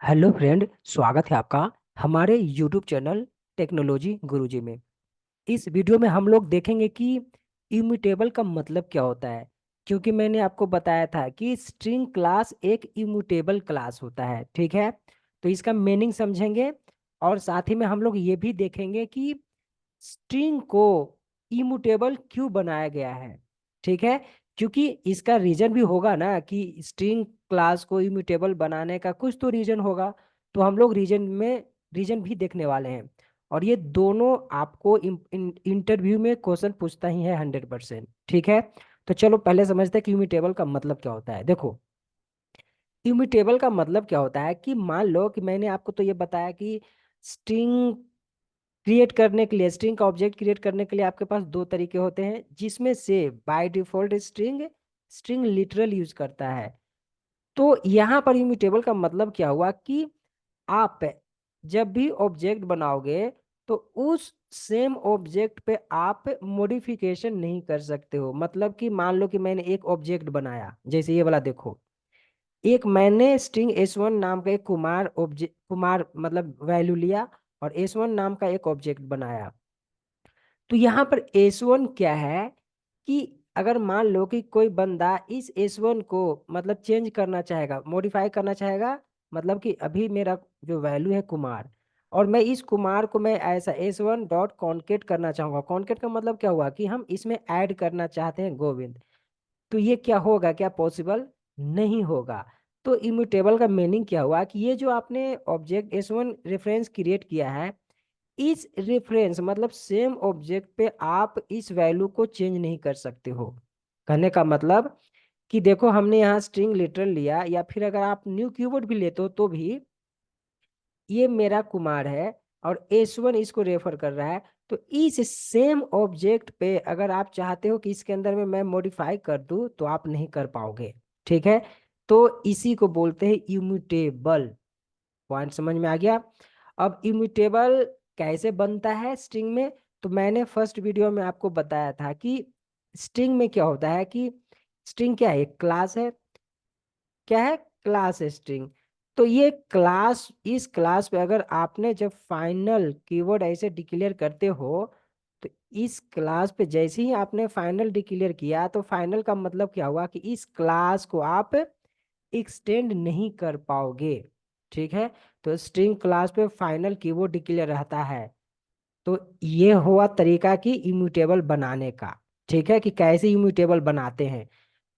Hello friend, स्वागत है आपका हमारे यूट्यूब चैनल टेक्नोलॉजी गुरुजी में। इस वीडियो में हम लोग देखेंगे कि इम्यूटेबल का मतलब क्या होता है। क्योंकि मैंने आपको बताया था कि स्ट्रिंग क्लास एक इम्यूटेबल क्लास होता है, ठीक है। तो इसका मीनिंग समझेंगे और साथ ही में हम लोग ये भी देखेंगे कि स्ट्रिंग को इम्यूटेबल क्यों बनाया गया है, ठीक है। क्योंकि इसका रीजन भी होगा ना कि स्ट्रिंग क्लास को इम्यूटेबल बनाने का कुछ तो रीजन होगा। तो हम लोग रीजन भी देखने वाले हैं। और ये दोनों आपको इंटरव्यू में क्वेश्चन पूछता ही है 100%, ठीक है। तो चलो पहले समझते हैं कि इम्यूटेबल का मतलब क्या होता है। देखो, इम्यूटेबल का मतलब क्या होता है कि मान लो कि मैंने आपको तो ये बताया कि स्ट्रिंग क्रिएट करने के लिए, स्ट्रिंग का ऑब्जेक्ट क्रिएट करने के लिए आपके पास दो तरीके होते हैं, जिसमें से by default string string literal use करता है। तो यहाँ पर इम्यूटेबल का मतलब क्या हुआ कि आप जब भी ऑब्जेक्ट बनाओगे तो उस सेम ऑब्जेक्ट पे आप मॉडिफिकेशन नहीं कर सकते हो। मतलब कि मान लो कि मैंने एक ऑब्जेक्ट बनाया, जैसे ये वाला देखो। एक मैंने स्ट्रिंग S1 नाम का एक कुमार मतलब वैल्यू लिया और S1 नाम का एक ऑब्जेक्ट बनाया। तो यहाँ पर S1 क्या है कि अगर मान लो कि कोई बंदा इस S1 को मतलब चेंज करना चाहेगा, मॉडिफाई करना चाहेगा। मतलब कि अभी मेरा जो वैल्यू है कुमार, और मैं इस कुमार को मैं ऐसा S1 डॉट कॉन्केट करना चाहूंगा। कॉन्केट का मतलब क्या हुआ कि हम इसमें ऐड करना चाहते हैं गोविंद। तो ये क्या होगा, क्या पॉसिबल नहीं होगा। तो इम्यूटेबल का मीनिंग क्या हुआ कि ये जो आपने ऑब्जेक्ट S1 रेफरेंस क्रिएट किया है, इस रेफरेंस मतलब सेम ऑब्जेक्ट पे आप इस वैल्यू को चेंज नहीं कर सकते हो। कहने का मतलब कि देखो, हमने यहाँ स्ट्रिंग लिटरल लिया या फिर अगर आप न्यू कीवर्ड भी लेते हो तो भी ये मेरा कुमार है और S1 इसको रेफर कर रहा है। तो इस सेम ऑब्जेक्ट पे अगर आप चाहते हो कि इसके अंदर में मैं मॉडिफाई कर दूं तो आप नहीं कर पाओगे, ठीक है। तो इसी को बोलते हैं इम्यूटेबल। पॉइंट समझ में आ गया। अब इम्यूटेबल कैसे बनता है स्ट्रिंग में, तो मैंने फर्स्ट वीडियो में आपको बताया था कि स्ट्रिंग में क्या होता है कि स्ट्रिंग क्या है, क्लास है। क्या है, क्लास है स्ट्रिंग। तो ये क्लास, इस क्लास पे अगर आपने जब फाइनल कीवर्ड ऐसे डिक्लेयर करते हो, तो इस क्लास पे जैसे ही आपने फाइनल डिक्लेयर किया तो फाइनल का मतलब क्या हुआ कि इस क्लास को आप एक्सटेंड नहीं कर पाओगे, ठीक है। तो स्ट्रिंग क्लास पे फाइनल कीवर्ड डिक्लेयर रहता है। तो ये हुआ तरीका कि इम्यूटेबल बनाने का, ठीक है, कि कैसे इम्यूटेबल बनाते हैं।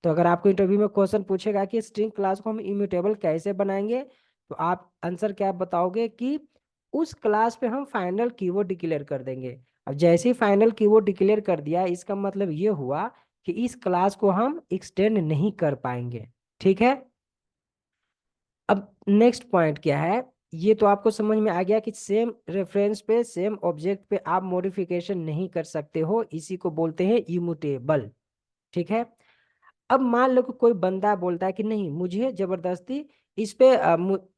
तो अगर आपको इंटरव्यू में क्वेश्चन पूछेगा कि स्ट्रिंग क्लास को हम इम्यूटेबल कैसे बनाएंगे, तो आप आंसर क्या बताओगे कि उस क्लास पे हम फाइनल कीवर्ड डिक्लेयर कर देंगे। अब जैसे ही फाइनल कीवर्ड डिक्लेयर कर दिया, इसका मतलब ये हुआ कि इस क्लास को हम एक्सटेंड नहीं कर पाएंगे, ठीक है। अब नेक्स्ट पॉइंट क्या है, ये तो आपको समझ में आ गया कि सेम रेफरेंस पे, सेम ऑब्जेक्ट पे आप मॉडिफिकेशन नहीं कर सकते हो, इसी को बोलते हैं इम्यूटेबल, ठीक है। अब मान लो कि कोई बंदा बोलता है कि नहीं, मुझे जबरदस्ती इस पे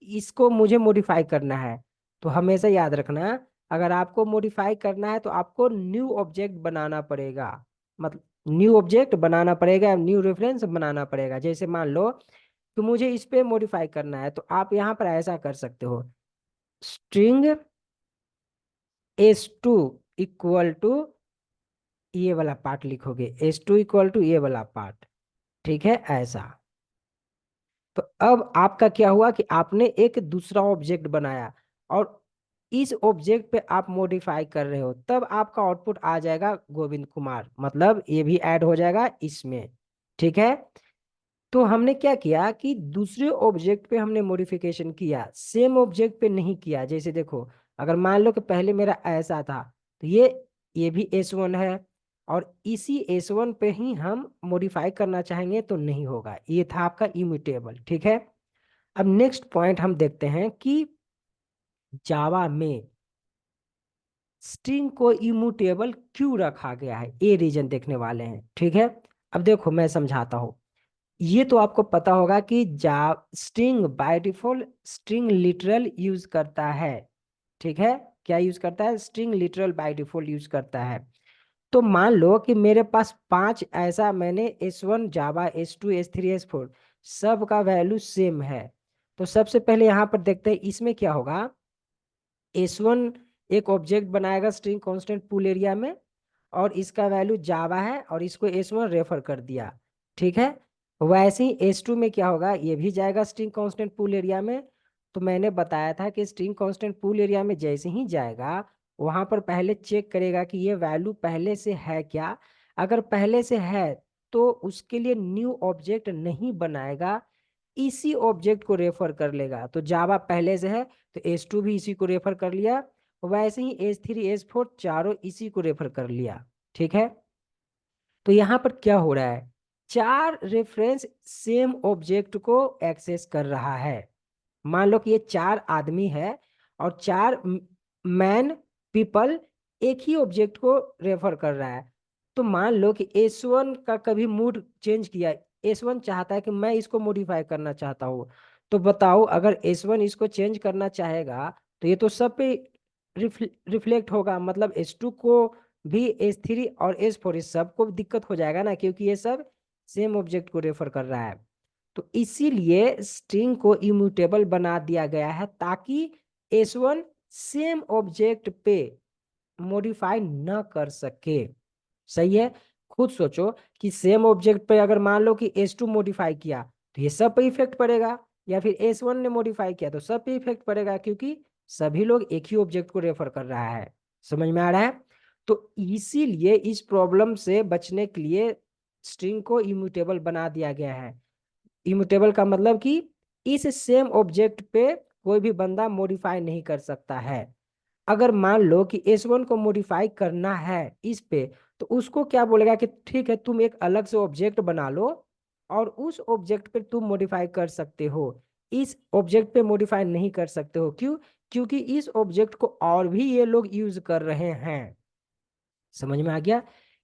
इसको मुझे मॉडिफाई करना है। तो हमेशा याद रखना, अगर आपको मॉडिफाई करना है तो आपको न्यू ऑब्जेक्ट बनाना पड़ेगा। मतलब न्यू ऑब्जेक्ट बनाना पड़ेगा, न्यू रेफरेंस बनाना पड़ेगा। जैसे मान लो कि मुझे इस पे मॉडिफाई करना है, तो आप यहाँ पर ऐसा कर सकते हो, स्ट्रिंग S2 इक्वल टू ये वाला पार्ट लिखोगे, S2 इक्वल टू ये वाला पार्ट, ठीक है, ऐसा। तो अब आपका क्या हुआ कि आपने एक दूसरा ऑब्जेक्ट बनाया और इस ऑब्जेक्ट पे आप मॉडिफाई कर रहे हो, तब आपका आउटपुट आ जाएगा गोविंद कुमार, मतलब ये भी ऐड हो जाएगा इसमें, ठीक है। तो हमने क्या किया कि दूसरे ऑब्जेक्ट पे हमने मॉडिफिकेशन किया, सेम ऑब्जेक्ट पे नहीं किया। जैसे देखो, अगर मान लो कि पहले मेरा ऐसा था, तो ये भी S1 है और इसी S1 पे ही हम मॉडिफाई करना चाहेंगे तो नहीं होगा। ये था आपका इम्यूटेबल, ठीक है। अब नेक्स्ट पॉइंट हम देखते हैं कि जावा में स्ट्रिंग को इम्यूटेबल क्यों रखा गया है, ये रीजन देखने वाले हैं, ठीक है। अब देखो मैं समझाता हूँ। ये तो आपको पता होगा कि जा string by default string literal use करता है, ठीक है। क्या यूज करता है, string literal by default use करता है। तो मान लो कि मेरे पास पांच ऐसा मैंने S1 जावा S2 S3 S4 सब का वैल्यू सेम है। तो सबसे पहले यहाँ पर देखते हैं इसमें क्या होगा। S1 एक ऑब्जेक्ट बनाएगा स्ट्रिंग कांस्टेंट पूल एरिया में, और इसका वैल्यू जावा है, और इसको S1 रेफर कर दिया। ठीक है, वैसे ही S2 में क्या होगा, ये भी जाएगा स्ट्रिंग कांस्टेंट पूल एरिया में। तो मैंने बताया था कि स्ट्रिंग कांस्टेंट पूल एरिया में जैसे ही जाएगा, वहां पर पहले चेक करेगा कि ये वैल्यू पहले से है क्या। अगर पहले से है तो उसके लिए न्यू ऑब्जेक्ट नहीं बनाएगा, इसी ऑब्जेक्ट को रेफर कर लेगा। तो जावा पहले से है तो S2 भी इसी को रेफर कर लिया, वैसे ही S3 S4 चारों इसी को रेफर कर लिया। ठीक है, तो यहाँ पर क्या हो रहा है, चार रेफरेंस सेम ऑब्जेक्ट को एक्सेस कर रहा है। मान लो कि ये चार आदमी है और चार मैन पीपल एक ही ऑब्जेक्ट को रेफर कर रहा है। तो मान लो कि S1 का कभी मूड चेंज किया, S1 चाहता है कि मैं इसको मॉडिफाई करना चाहता हूँ। तो बताओ, अगर S1 इसको चेंज करना चाहेगा तो ये तो सब पे रिफ्लेक्ट होगा, मतलब S2 को भी, S3 और S4 इस सबको दिक्कत हो जाएगा ना, क्योंकि ये सब सेम ऑब्जेक्ट को रेफर कर रहा है। तो इसीलिए स्ट्रिंग को इम्यूटेबल बना दिया गया है, ताकि S1 सेम ऑब्जेक्ट पे मॉडिफाई न कर सके। सही है, खुद सोचो कि सेम ऑब्जेक्ट पे अगर मान लो कि S2 मॉडिफाई किया तो ये सब पे इफेक्ट पड़ेगा, या फिर S1 ने मॉडिफाई किया तो सब पे इफेक्ट पड़ेगा, क्योंकि सभी लोग एक ही ऑब्जेक्ट को रेफर कर रहा है। समझ में आ रहा है। तो इसीलिए इस प्रॉब्लम से बचने के लिए स्ट्रिंग को इम्यूटेबल बना दिया गया है। इम्यूटेबल का मतलब कि इस सेम ऑब्जेक्ट पे कोई भी बंदा मॉडिफाई नहीं कर सकता है। अगर मान लो कि S1 को मॉडिफाई करना है इस पे, तो उसको क्या बोलेगा कि ठीक है, तुम एक अलग से ऑब्जेक्ट बना लो और उस ऑब्जेक्ट पे तुम मॉडिफाई कर सकते हो, इस ऑब्जेक्ट पे मॉडिफाई नहीं कर सकते हो। क्यों? क्योंकि इस ऑब्जेक्ट को और भी ये लोग यूज कर रहे हैं। समझ में आ गया।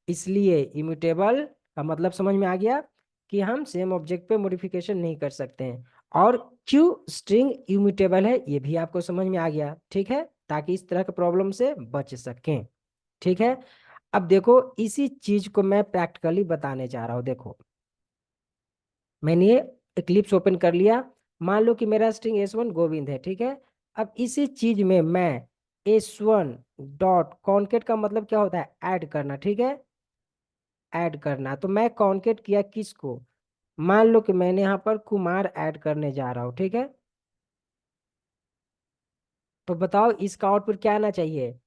इसलिए इम्यूटेबल का मतलब समझ में आ गया कि हम सेम ऑब्जेक्ट पे मॉडिफिकेशन नहीं कर सकते हैं। और क्यों स्ट्रिंग इम्यूटेबल है ये भी आपको समझ में आ गया। ठीक है, ताकि इस तरह के प्रॉब्लम से बच सकें। ठीक है, अब देखो इसी चीज को मैं प्रैक्टिकली बताने जा रहा हूँ। देखो, मैंने ये इक्लिप्स ओपन कर लिया। मान लो कि मेरा स्ट्रिंग S1 गोविंद है। ठीक है, अब इसी चीज में मैं S1 डॉट कॉन्केट का मतलब क्या होता है, ऐड करना। ठीक है, ऐड करना। तो मैं कॉन्केट किया किसको, मान लो कि मैंने यहाँ पर कुमार ऐड करने जा रहा हूँ। ठीक है, तो बताओ इसका आउटपुट क्या आना चाहिए।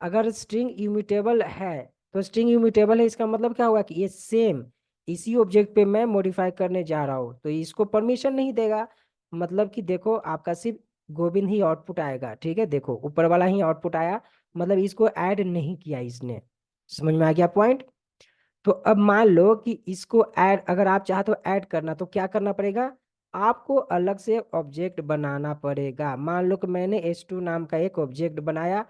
अगर स्ट्रिंग इम्यूटेबल है तो स्ट्रिंग इम्यूटेबल है, इसका मतलब क्या होगा कि ये सेम इसी ऑब्जेक्ट पे मैं मॉडिफाई करने जा रहा हूँ, तो इसको परमिशन नहीं देगा। मतलब कि देखो, आपका सिर्फ गोविंद ही आउटपुट आएगा। ठीक है, देखो ऊपर वाला ही आउटपुट आया, मतलब इसको ऐड नहीं किया इसने। समझ में आ गया पॉइंट। तो अब मान लो कि इसको ऐड, अगर आप चाहते हो ऐड करना तो क्या करना पड़ेगा, आपको अलग से ऑब्जेक्ट बनाना पड़ेगा। मान लो कि मैंने S2 नाम का एक ऑब्जेक्ट बनाया।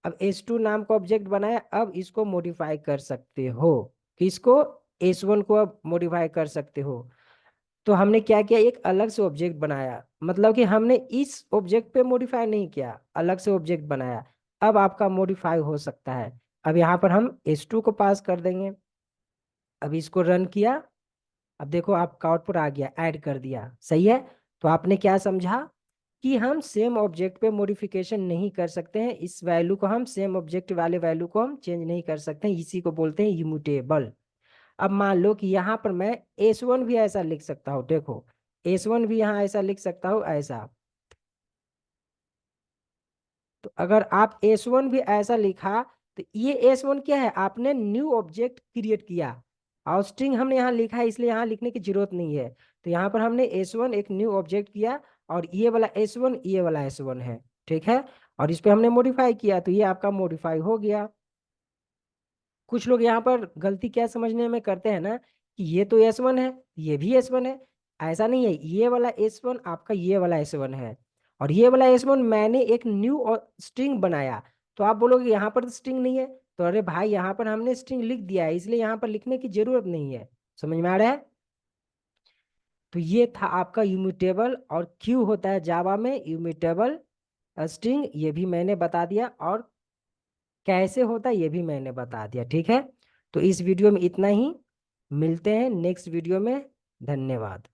अब S2 नाम का ऑब्जेक्ट बनाया, अब इसको मॉडिफाई कर सकते हो, किसको, S1 को अब मॉडिफाई कर सकते हो। तो हमने क्या किया, एक अलग से ऑब्जेक्ट बनाया, मतलब कि हमने इस ऑब्जेक्ट पे मॉडिफाई नहीं किया, अलग से ऑब्जेक्ट बनाया। अब आपका मॉडिफाई हो सकता है। अब यहाँ पर हम S2 को पास कर देंगे। अब इसको रन किया, अब देखो आपका आउटपुट आ गया, ऐड कर दिया। सही है, तो आपने क्या समझा कि हम सेम ऑब्जेक्ट पे मॉडिफिकेशन नहीं कर सकते हैं, इस वैल्यू को हम सेम ऑब्जेक्ट वाले वैल्यू को हम चेंज नहीं कर सकते हैं, इसी को बोलते हैं इम्यूटेबल। अब मान लो कि यहाँ पर मैं S1 भी ऐसा लिख सकता हूँ। देखो, S1 भी यहाँ ऐसा लिख सकता हूँ, ऐसा। तो अगर आप S1 भी ऐसा लिखा तो ये S1 क्या है, आपने न्यू ऑब्जेक्ट क्रिएट किया, और स्ट्रिंग हमने यहाँ लिखा है, इसलिए यहाँ लिखने की जरूरत नहीं है। तो यहाँ पर हमने S1 एक न्यू ऑब्जेक्ट किया, और ये वाला S1 ये वाला S1 है। ठीक है, और इस पे हमने मॉडिफाई किया, तो ये आपका मॉडिफाई हो गया। कुछ लोग यहाँ पर गलती क्या समझने में करते हैं ना, कि ये तो S1 है, ये भी S1 है। ऐसा नहीं है, ये वाला S1 आपका ये वाला S1 है, और ये वाला S1 मैंने एक न्यू स्ट्रिंग बनाया। तो आप बोलोगे यहाँ पर तो स्ट्रिंग नहीं है, तो अरे भाई यहाँ पर हमने स्ट्रिंग लिख दिया है, इसलिए यहाँ पर लिखने की जरूरत नहीं है। समझ में आ रहा है। तो ये था आपका इम्यूटेबल, और क्यों होता है जावा में इम्यूटेबल स्ट्रिंग, ये भी मैंने बता दिया, और कैसे होता है ये भी मैंने बता दिया। ठीक है, तो इस वीडियो में इतना ही, मिलते हैं नेक्स्ट वीडियो में। धन्यवाद।